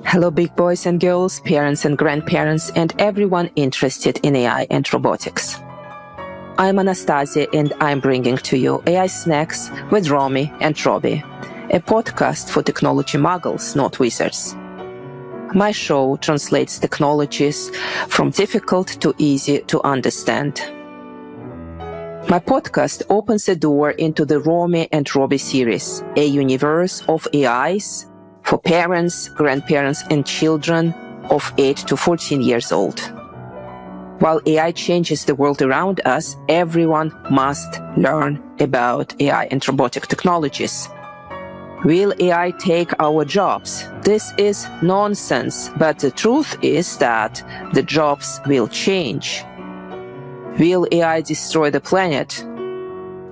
Hello, big boys and girls, parents and grandparents, and everyone interested in AI and robotics. I'm Anastassia, and I'm bringing to you AI Snacks with Romy and Robbie, a podcast for technology muggles, not wizards. My show translates technologies from difficult to easy to understand. My podcast opens a door into the Romy and Robbie series, a universe of AIs for parents, grandparents, and children of 8 to 14 years old. While AI changes the world around us, everyone must learn about AI and robotic technologies. Will AI take our jobs? This is nonsense, but the truth is that the jobs will change. Will AI destroy the planet?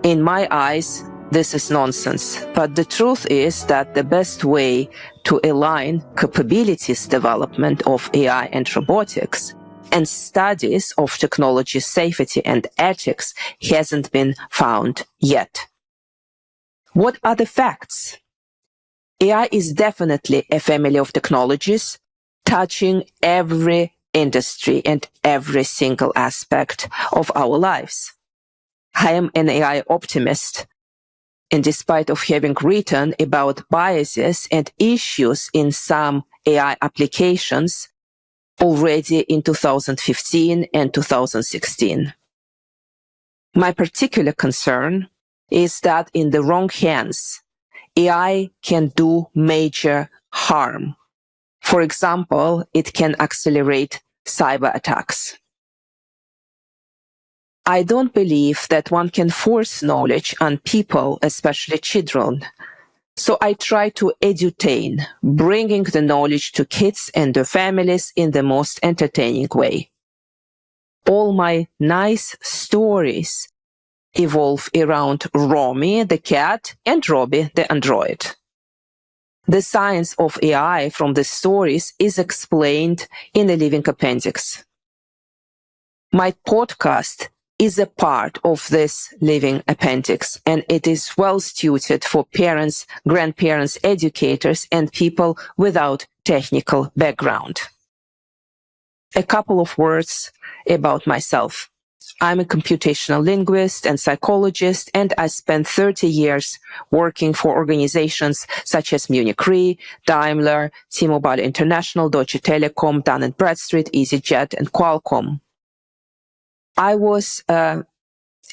In my eyes, this is nonsense, but the truth is that the best way to align capabilities development of AI and robotics and studies of technology safety and ethics hasn't been found yet. What are the facts? AI is definitely a family of technologies touching every industry and every single aspect of our lives. I am an AI optimist. And despite of having written about biases and issues in some AI applications already in 2015 and 2016. My particular concern is that in the wrong hands, AI can do major harm. For example, it can accelerate cyber attacks. I don't believe that one can force knowledge on people, especially children. So I try to edutain, bringing the knowledge to kids and their families in the most entertaining way. All my nice stories evolve around Romy, the cat, and Robbie, the android. The science of AI from the stories is explained in a living appendix. My podcast is a part of this living appendix, and it is well suited for parents, grandparents, educators, and people without technical background. A couple of words about myself. I'm a computational linguist and psychologist, and I spent 30 years working for organizations such as Munich Re, Daimler, T-Mobile International, Deutsche Telekom, Dun & Bradstreet, EasyJet, and Qualcomm. I was an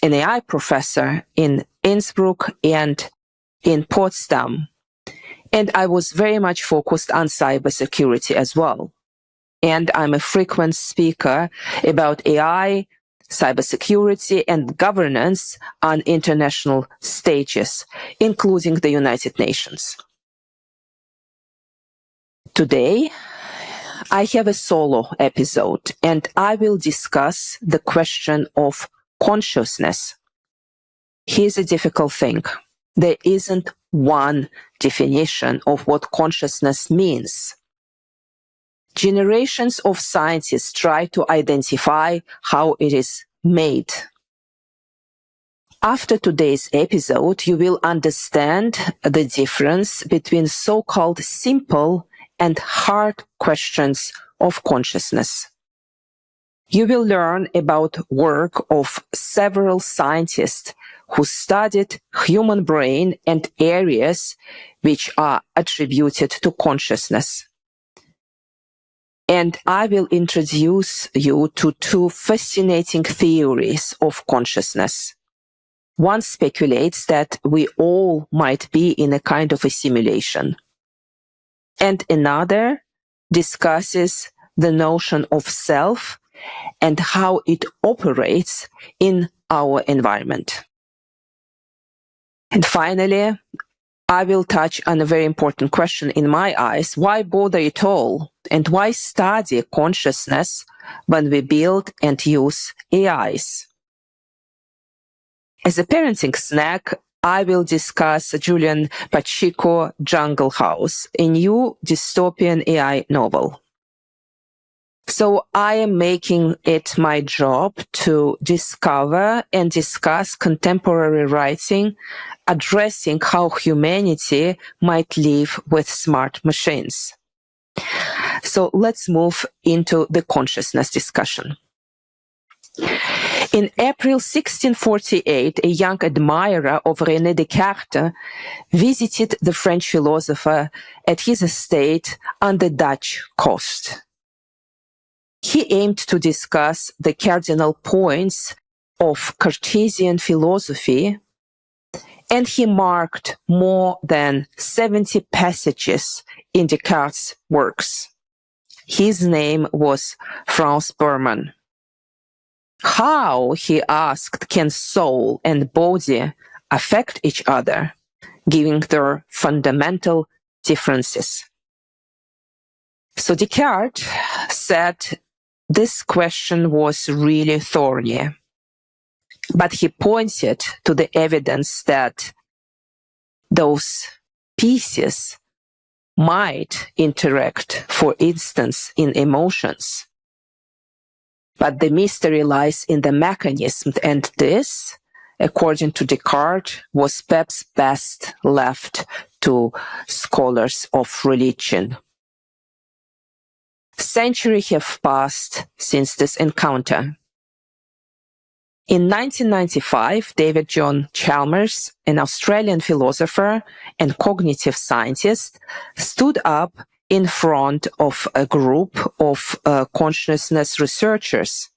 AI professor in Innsbruck and in Potsdam, and I was very much focused on cybersecurity as well. And I'm a frequent speaker about AI, cybersecurity, and governance on international stages, including the United Nations. Today, I have a solo episode, and I will discuss the question of consciousness. Here's a difficult thing. There isn't one definition of what consciousness means. Generations of scientists try to identify how it is made. After today's episode, you will understand the difference between so-called simple and hard questions of consciousness. You will learn about work of several scientists who studied human brain and areas which are attributed to consciousness. And I will introduce you to two fascinating theories of consciousness. One speculates that we all might be in a kind of a simulation. And another discusses the notion of self and how it operates in our environment. And finally, I will touch on a very important question in my eyes. Why bother at all? And why study consciousness when we build and use AIs? As a parenting snack, I will discuss Julian Pacheco Jungle House, a new dystopian AI novel. So I am making it my job to discover and discuss contemporary writing addressing how humanity might live with smart machines. So let's move into the consciousness discussion. In April 1648, a young admirer of René Descartes visited the French philosopher at his estate on the Dutch coast. He aimed to discuss the cardinal points of Cartesian philosophy, and he marked more than 70 passages in Descartes' works. His name was Franz Berman. How, he asked, can soul and body affect each other, given their fundamental differences? So Descartes said this question was really thorny, but he pointed to the evidence that those pieces might interact, for instance, in emotions. But the mystery lies in the mechanism, and this, according to Descartes, was perhaps best left to scholars of religion. Centuries have passed since this encounter. In 1995, David John Chalmers, an Australian philosopher and cognitive scientist, stood up in front of a group of consciousness researchers,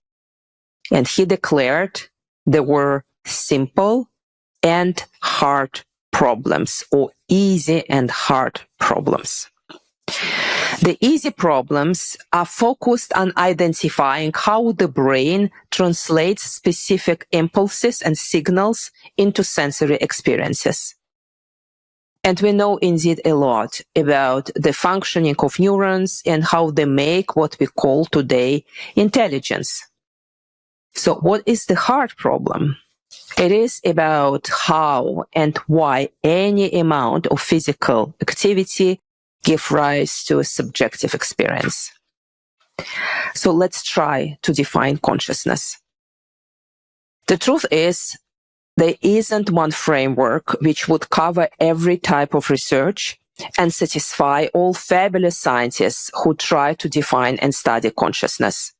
and he declared there were simple and hard problems, or easy and hard problems. The easy problems are focused on identifying how the brain translates specific impulses and signals into sensory experiences. And we know indeed a lot about the functioning of neurons and how they make what we call today intelligence. So what is the hard problem? It is about how and why any amount of physical activity give rise to a subjective experience. So let's try to define consciousness. The truth is, there isn't one framework which would cover every type of research and satisfy all fabulous scientists who try to define and study consciousness.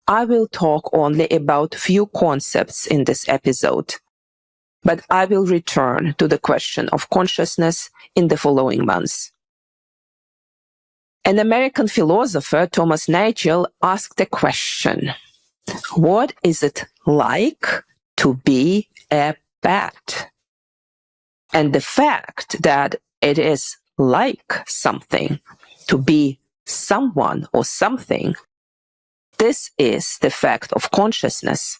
I will talk only about few concepts in this episode, but I will return to the question of consciousness in the following months. An American philosopher, Thomas Nagel, asked a question: what is it like to be a bat? And the fact that it is like something, to be someone or something, this is the fact of consciousness.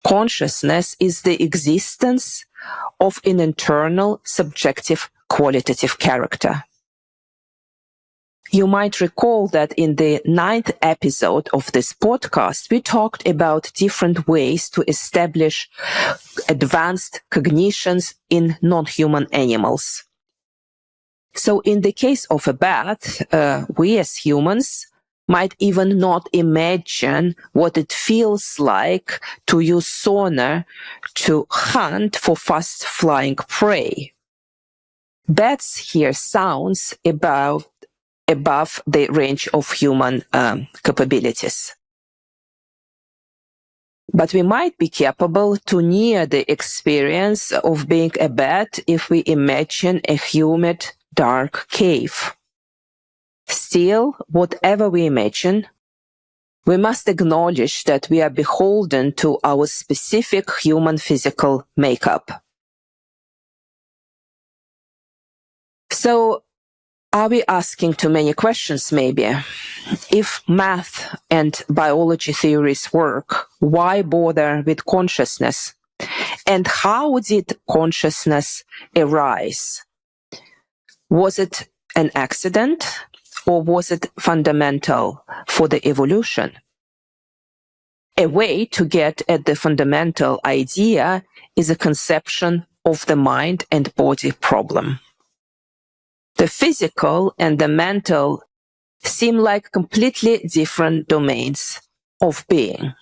Consciousness is the existence of an internal, subjective, qualitative character. You might recall that in the 9th episode of this podcast, we talked about different ways to establish advanced cognitions in non-human animals. So in the case of a bat, we as humans might even not imagine what it feels like to use sonar to hunt for fast-flying prey. Bats hear sounds above the range of human capabilities. But we might be capable to near the experience of being a bat if we imagine a humid, dark cave. Still, whatever we imagine, we must acknowledge that we are beholden to our specific human physical makeup. So, are we asking too many questions, maybe? If math and biology theories work, why bother with consciousness? And how did consciousness arise? Was it an accident, or was it fundamental for the evolution? A way to get at the fundamental idea is a conception of the mind and body problem. The physical and the mental seem like completely different domains of being.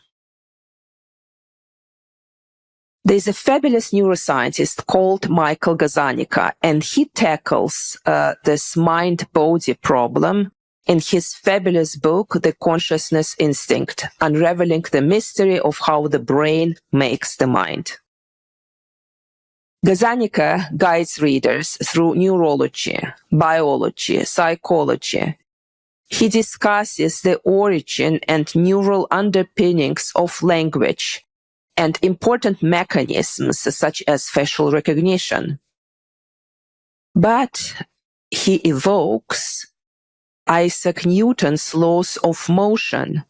There's a fabulous neuroscientist called Michael Gazzaniga, and he tackles this mind-body problem in his fabulous book, The Consciousness Instinct, unraveling the mystery of how the brain makes the mind. Gazzaniga guides readers through neurology, biology, psychology. He discusses the origin and neural underpinnings of language and important mechanisms such as facial recognition. But he evokes Isaac Newton's laws of motion.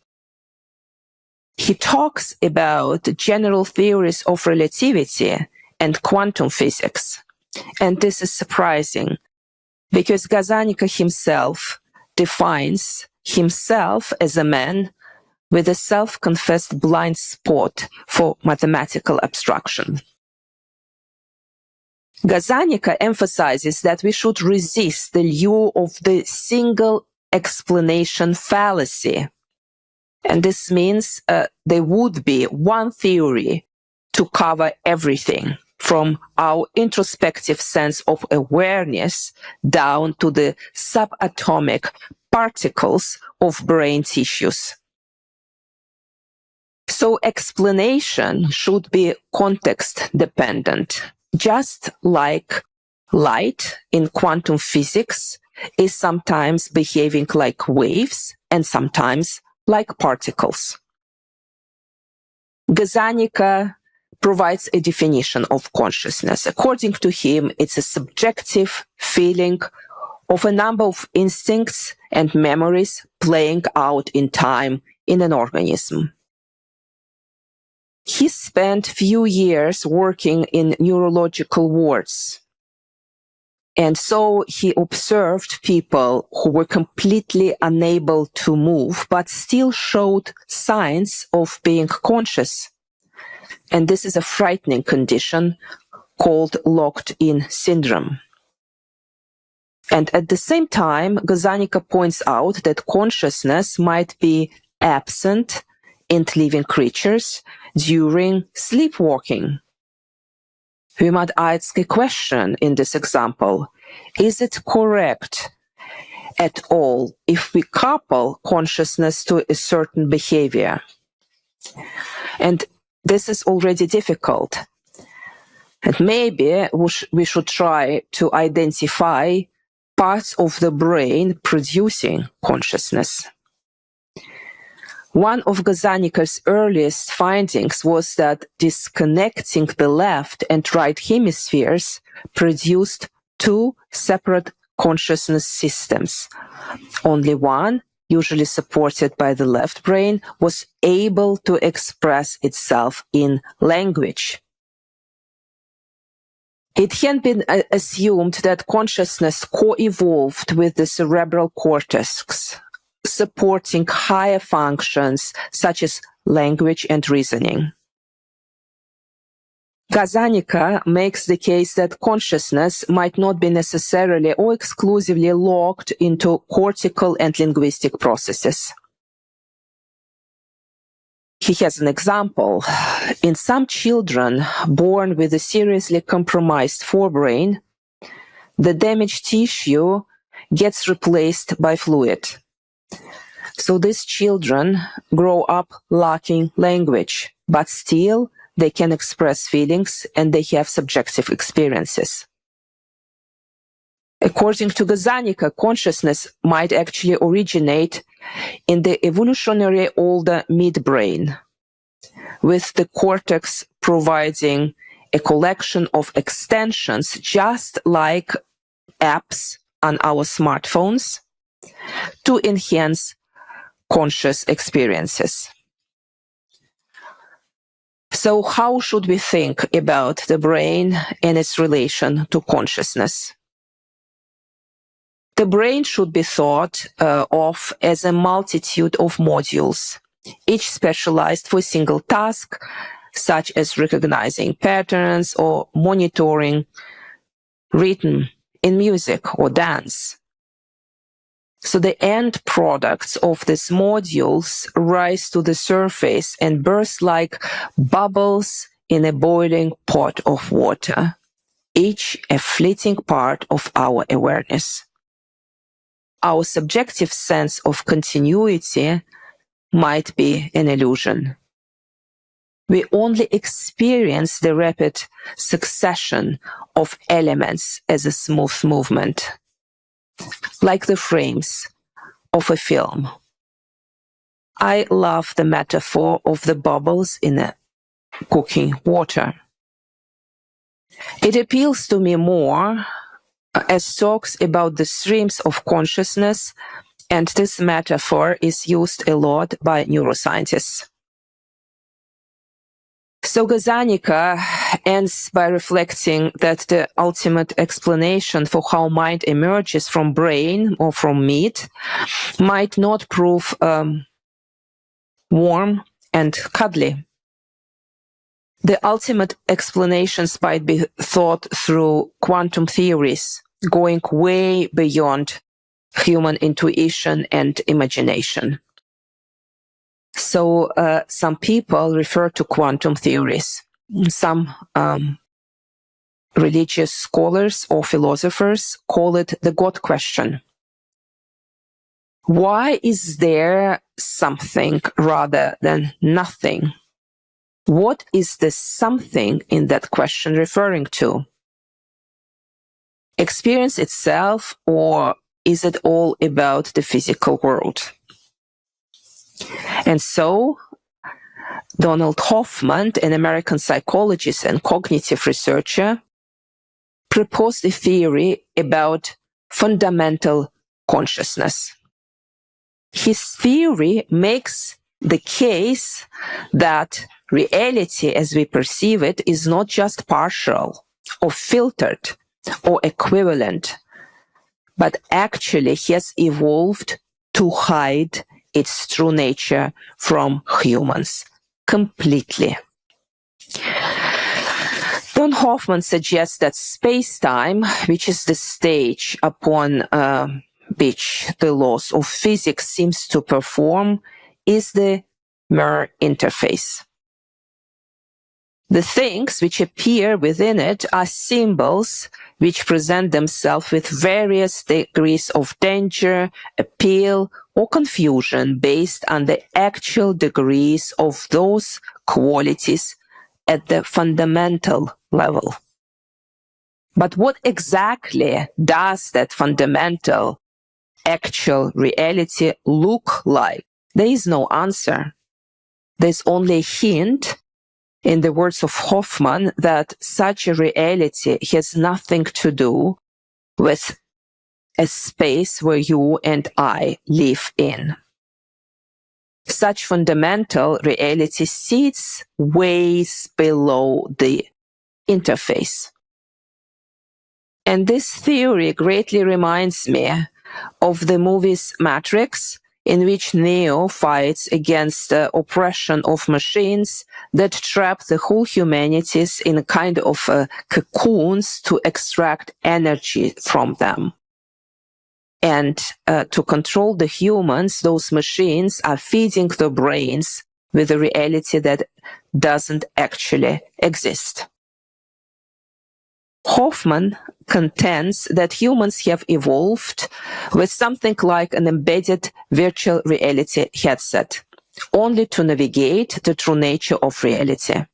He talks about general theories of relativity and quantum physics. And this is surprising because Gazzaniga himself defines himself as a man with a self-confessed blind spot for mathematical abstraction. Gazzaniga emphasizes that we should resist the lure of the single explanation fallacy. And this means there would be one theory to cover everything, from our introspective sense of awareness down to the subatomic particles of brain tissues. So explanation should be context dependent, just like light in quantum physics is sometimes behaving like waves and sometimes like particles. Gazzaniga provides a definition of consciousness. According to him, it's a subjective feeling of a number of instincts and memories playing out in time in an organism. He spent few years working in neurological wards. And so he observed people who were completely unable to move, but still showed signs of being conscious. And this is a frightening condition called locked-in syndrome. And at the same time, Gazzaniga points out that consciousness might be absent in living creatures during sleepwalking. We might ask a question in this example. Is it correct at all if we couple consciousness to a certain behavior? And this is already difficult. And maybe we should try to identify parts of the brain producing consciousness. One of Gazzaniga's earliest findings was that disconnecting the left and right hemispheres produced two separate consciousness systems. Only one, usually supported by the left brain, was able to express itself in language. It had been assumed that consciousness co-evolved with the cerebral cortex, supporting higher functions such as language and reasoning. Gazzaniga makes the case that consciousness might not be necessarily or exclusively locked into cortical and linguistic processes. He has an example. In some children born with a seriously compromised forebrain, the damaged tissue gets replaced by fluid. So these children grow up lacking language, but still they can express feelings and they have subjective experiences. According to Gazzaniga, consciousness might actually originate in the evolutionary older midbrain, with the cortex providing a collection of extensions just like apps on our smartphones to enhance conscious experiences. So how should we think about the brain and its relation to consciousness? The brain should be thought of as a multitude of modules, each specialized for a single task, such as recognizing patterns or monitoring rhythm in music or dance. So the end products of these modules rise to the surface and burst like bubbles in a boiling pot of water, each a fleeting part of our awareness. Our subjective sense of continuity might be an illusion. We only experience the rapid succession of elements as a smooth movement, like the frames of a film. I love the metaphor of the bubbles in a cooking water. It appeals to me more as talks about the streams of consciousness, and this metaphor is used a lot by neuroscientists. So Gazzaniga ends by reflecting that the ultimate explanation for how mind emerges from brain or from meat might not prove warm and cuddly. The ultimate explanations might be thought through quantum theories, going way beyond human intuition and imagination. So some people refer to quantum theories. Some religious scholars or philosophers call it the God question. Why is there something rather than nothing? What is the something in that question referring to? Experience itself, or is it all about the physical world? And so, Donald Hoffman, an American psychologist and cognitive researcher, proposed a theory about fundamental consciousness. His theory makes the case that reality as we perceive it is not just partial or filtered or equivalent, but actually has evolved to hide its true nature from humans completely. Don Hoffman suggests that space-time, which is the stage upon which the laws of physics seems to perform, is the mirror interface. The things which appear within it are symbols which present themselves with various degrees of danger, appeal, or confusion based on the actual degrees of those qualities at the fundamental level. But what exactly does that fundamental actual reality look like? There is no answer. There's only a hint, in the words of Hoffman, that such a reality has nothing to do with a space where you and I live in. Such fundamental reality sits ways below the interface. And this theory greatly reminds me of the movies Matrix, in which Neo fights against the oppression of machines that trap the whole humanities in a kind of cocoons to extract energy from them. And to control the humans, those machines are feeding the brains with a reality that doesn't actually exist. Hoffman contends that humans have evolved with something like an embedded virtual reality headset, only to navigate the true nature of reality.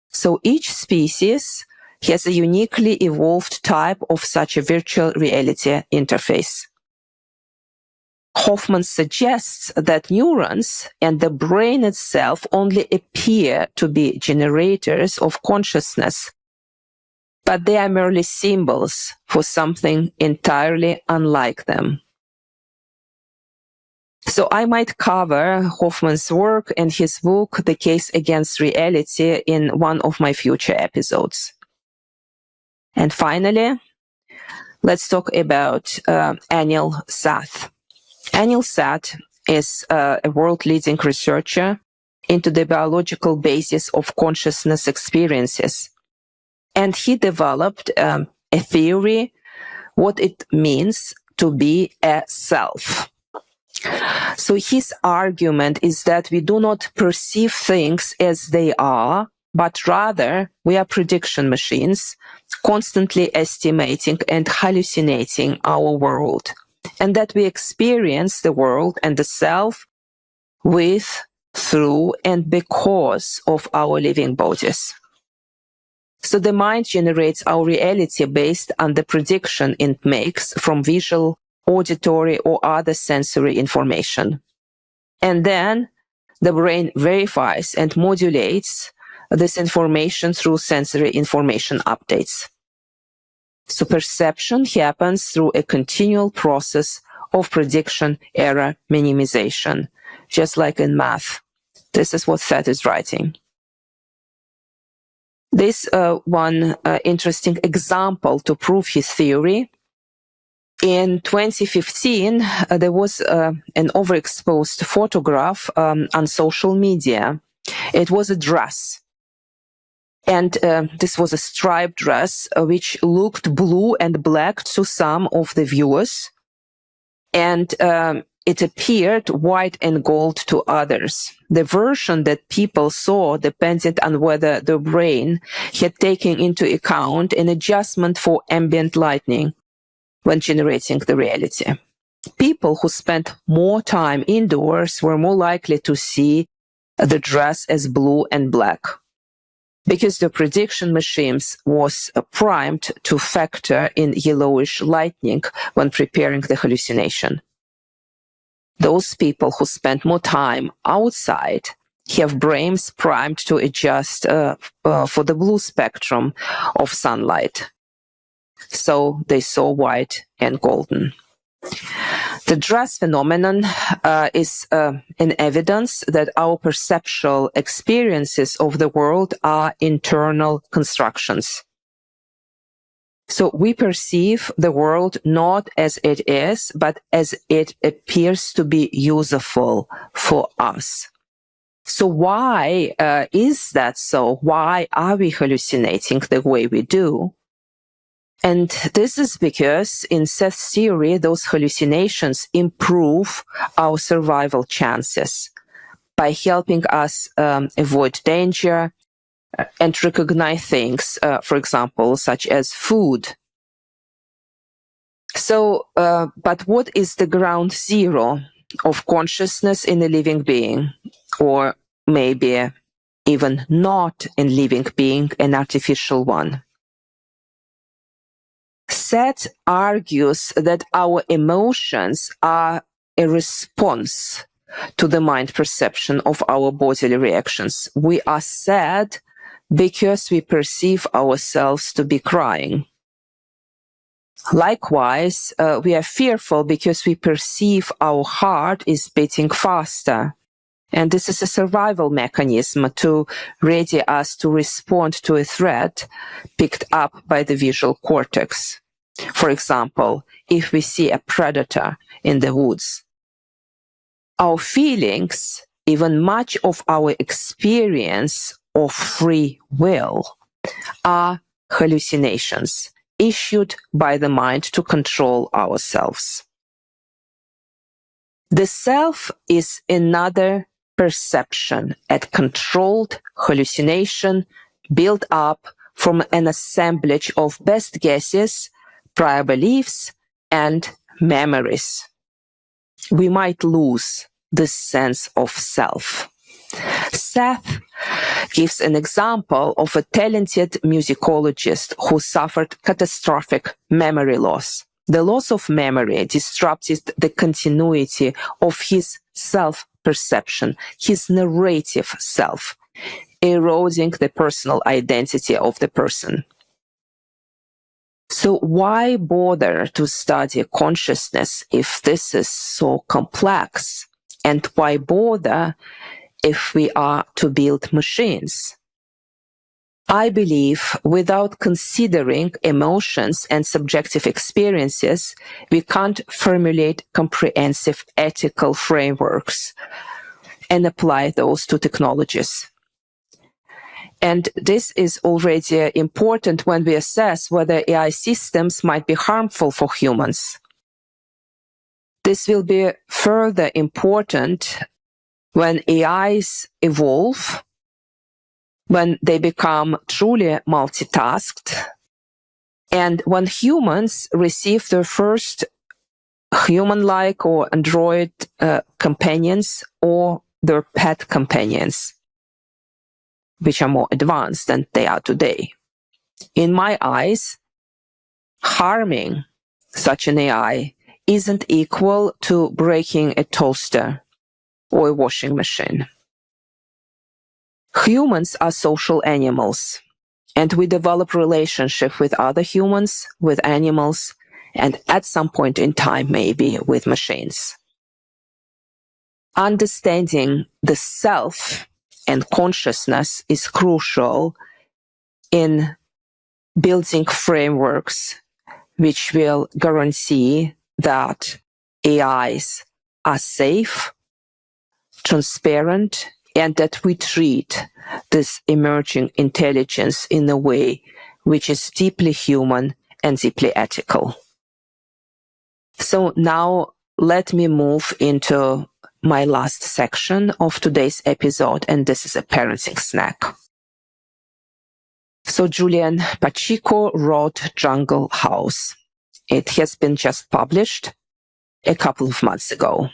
So each species has a uniquely evolved type of such a virtual reality interface. Hoffman suggests that neurons and the brain itself only appear to be generators of consciousness, but they are merely symbols for something entirely unlike them. So I might cover Hoffman's work and his book, The Case Against Reality, in one of my future episodes. And finally, let's talk about Anil Seth. Anil Seth is a world-leading researcher into the biological basis of consciousness experiences. And he developed a theory, what it means to be a self. So his argument is that we do not perceive things as they are, but rather we are prediction machines, constantly estimating and hallucinating our world, and that we experience the world and the self with, through, and because of our living bodies. So the mind generates our reality based on the prediction it makes from visual, auditory, or other sensory information. And then the brain verifies and modulates this information through sensory information updates. So perception happens through a continual process of prediction error minimization, just like in math. This is what Seth is writing. This one interesting example to prove his theory. In 2015, there was an overexposed photograph on social media. It was a dress. And this was a striped dress which looked blue and black to some of the viewers. And it appeared white and gold to others. The version that people saw depended on whether the brain had taken into account an adjustment for ambient lighting when generating the reality. People who spent more time indoors were more likely to see the dress as blue and black, because the prediction machines was primed to factor in yellowish lighting when preparing the hallucination. Those people who spend more time outside have brains primed to adjust for the blue spectrum of sunlight. So they saw white and golden. The dress phenomenon is an evidence that our perceptual experiences of the world are internal constructions. So we perceive the world not as it is, but as it appears to be useful for us. So why is that so? Why are we hallucinating the way we do? And this is because in Seth's theory, those hallucinations improve our survival chances by helping us avoid danger and recognize things, for example, such as food. So, but what is the ground zero of consciousness in a living being? Or maybe even not a living being, an artificial one? Seth argues that our emotions are a response to the mind perception of our bodily reactions. We are sad because we perceive ourselves to be crying. Likewise, we are fearful because we perceive our heart is beating faster. And this is a survival mechanism to ready us to respond to a threat picked up by the visual cortex. For example, if we see a predator in the woods, our feelings, even much of our experience of free will, are hallucinations issued by the mind to control ourselves. The self is another perception, a controlled hallucination built up from an assemblage of best guesses, prior beliefs, and memories. We might lose this sense of self. Seth gives an example of a talented musicologist who suffered catastrophic memory loss. The loss of memory disrupted the continuity of his self-perception, his narrative self, eroding the personal identity of the person. So why bother to study consciousness if this is so complex? And why bother if we are to build machines? I believe without considering emotions and subjective experiences, we can't formulate comprehensive ethical frameworks and apply those to technologies. And this is already important when we assess whether AI systems might be harmful for humans. This will be further important when AIs evolve when they become truly multitasked, and when humans receive their first human-like or android companions or their pet companions, which are more advanced than they are today. In my eyes, harming such an AI isn't equal to breaking a toaster or a washing machine. Humans are social animals, and we develop relationship with other humans, with animals, and at some point in time, maybe with machines. Understanding the self and consciousness is crucial in building frameworks which will guarantee that AIs are safe, transparent, and that we treat this emerging intelligence in a way which is deeply human and deeply ethical. So now let me move into my last section of today's episode, and this is a parenting snack. So Julian Pacheco wrote Jungle House. It has been just published a couple of months ago.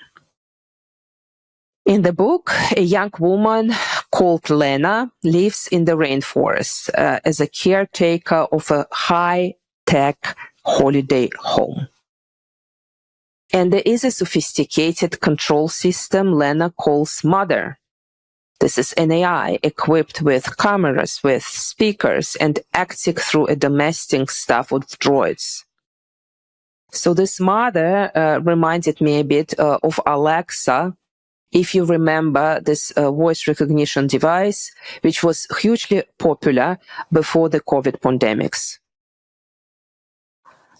In the book, a young woman called Lena lives in the rainforest as a caretaker of a high-tech holiday home. And there is a sophisticated control system Lena calls Mother. This is an AI equipped with cameras, with speakers, and acting through a domestic staff of droids. So this Mother reminded me a bit of Alexa, if you remember this voice recognition device, which was hugely popular before the COVID pandemics.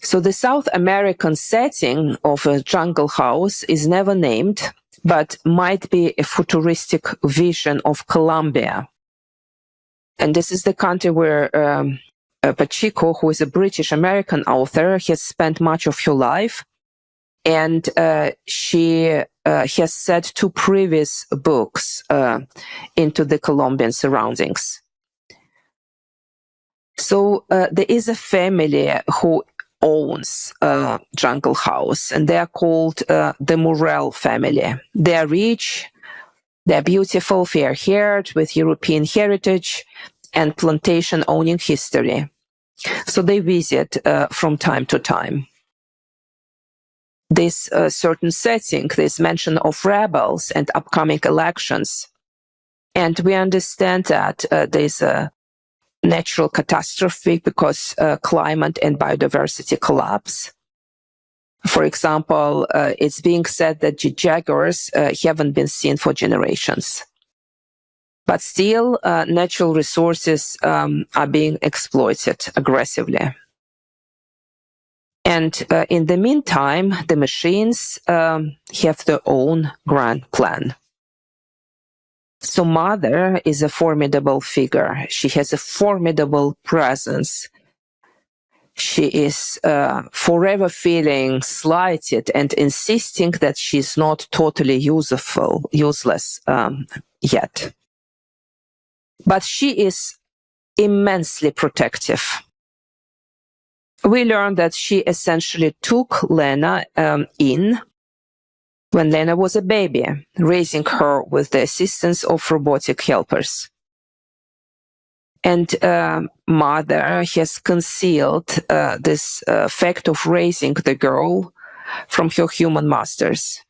So the South American setting of a jungle house is never named, but might be a futuristic vision of Colombia. And this is the country where Pacheco, who is a British-American author, has spent much of her life. And she has set 2 previous books into the Colombian surroundings. So there is a family who owns Jungle House, and they are called the Morel family. They are rich, they are beautiful, fair-haired, with European heritage and plantation-owning history. So they visit from time to time. This certain setting, this mention of rebels and upcoming elections. And we understand that there's a natural catastrophe because climate and biodiversity collapse. For example, it's being said that the jaguars haven't been seen for generations. But still, natural resources are being exploited aggressively. And in the meantime, the machines have their own grand plan. So Mother is a formidable figure. She has a formidable presence. She is forever feeling slighted and insisting that she's not totally useless yet. But she is immensely protective. We learned that she essentially took Lena in when Lena was a baby, raising her with the assistance of robotic helpers. And Mother has concealed this fact of raising the girl from her human masters.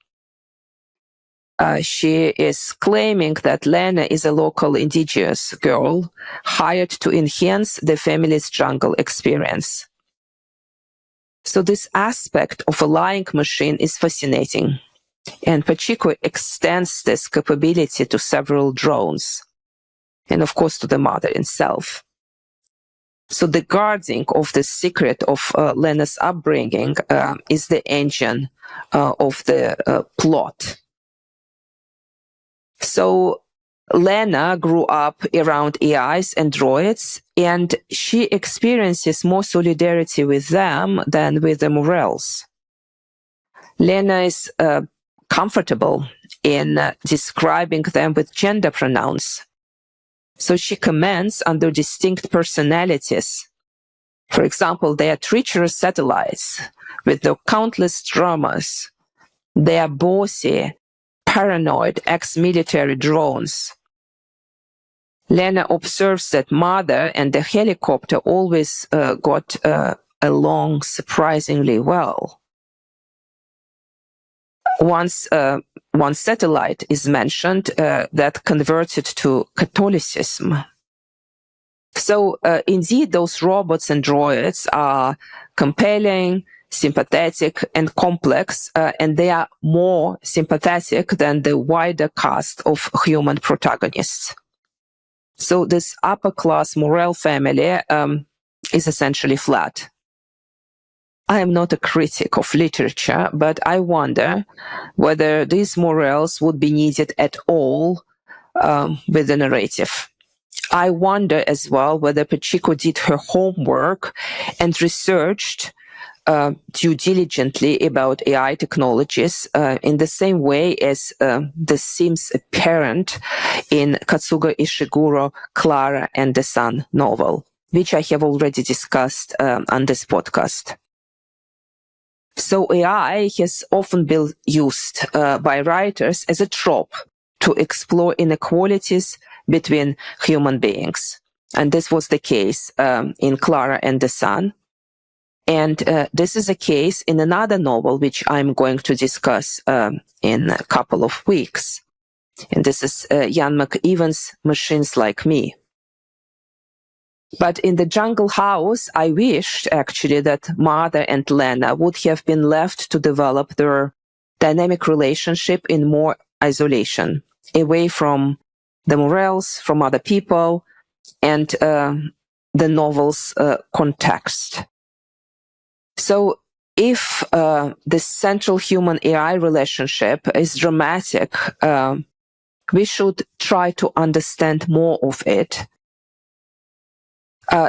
She is claiming that Lena is a local indigenous girl hired to enhance the family's jungle experience. So this aspect of a lying machine is fascinating. And Pacheco extends this capability to several drones, and of course to the Mother itself. So the guarding of the secret of Lena's upbringing is the engine of the plot. So Lena grew up around AIs and droids, and she experiences more solidarity with them than with the Morels. Lena is comfortable in describing them with gender pronouns. So she commands under distinct personalities. For example, they are treacherous satellites with their countless dramas. They are bossy, paranoid, ex-military drones. Lena observes that Mother and the helicopter always got along surprisingly well. Once one satellite is mentioned that converted to Catholicism. So indeed, those robots and droids are compelling, sympathetic, and complex, and they are more sympathetic than the wider cast of human protagonists. So this upper-class Morel family is essentially flat. I am not a critic of literature, but I wonder whether these morals would be needed at all with the narrative. I wonder as well whether Pacheco did her homework and researched due diligently about AI technologies in the same way as this seems apparent in Katsuga Ishiguro, Clara and the Sun novel, which I have already discussed on this podcast. So AI has often been used by writers as a trope to explore inequalities between human beings. And this was the case in Clara and the Sun. And this is a case in another novel, which I'm going to discuss in a couple of weeks. And this is Ian McEwan's Machines Like Me. But in The Jungle House, I wished actually that Mother and Lena would have been left to develop their dynamic relationship in more isolation, away from the morals, from other people, and the novel's context. So if the central human-AI relationship is dramatic, we should try to understand more of it.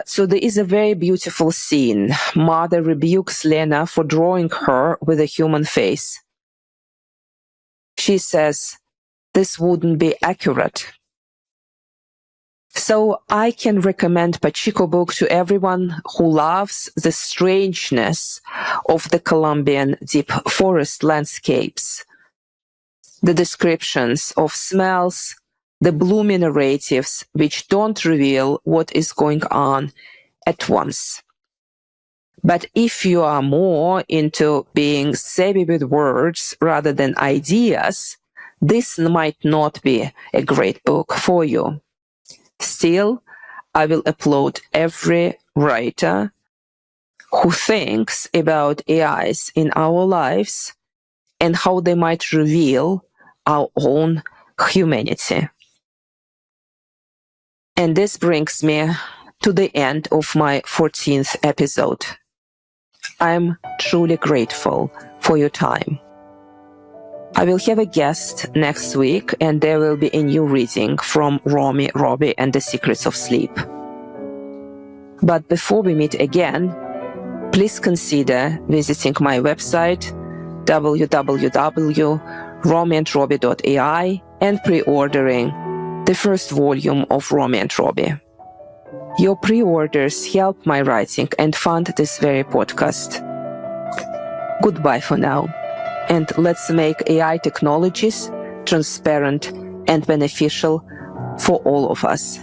So there is a very beautiful scene. Mother rebukes Lena for drawing her with a human face. She says, "This wouldn't be accurate." So I can recommend Pacheco book to everyone who loves the strangeness of the Colombian deep forest landscapes, the descriptions of smells, the gloomy narratives which don't reveal what is going on at once. But if you are more into being savvy with words rather than ideas, this might not be a great book for you. Still, I will applaud every writer who thinks about AIs in our lives and how they might reveal our own humanity. And this brings me to the end of my 14th episode. I'm truly grateful for your time. I will have a guest next week, and there will be a new reading from Robbie and the Secrets of Sleep. But before we meet again, please consider visiting my website, www.romyandrobbie.ai, and pre-ordering the first volume of Romy and Robbie. Your pre-orders help my writing and fund this very podcast. Goodbye for now. And let's make AI technologies transparent and beneficial for all of us.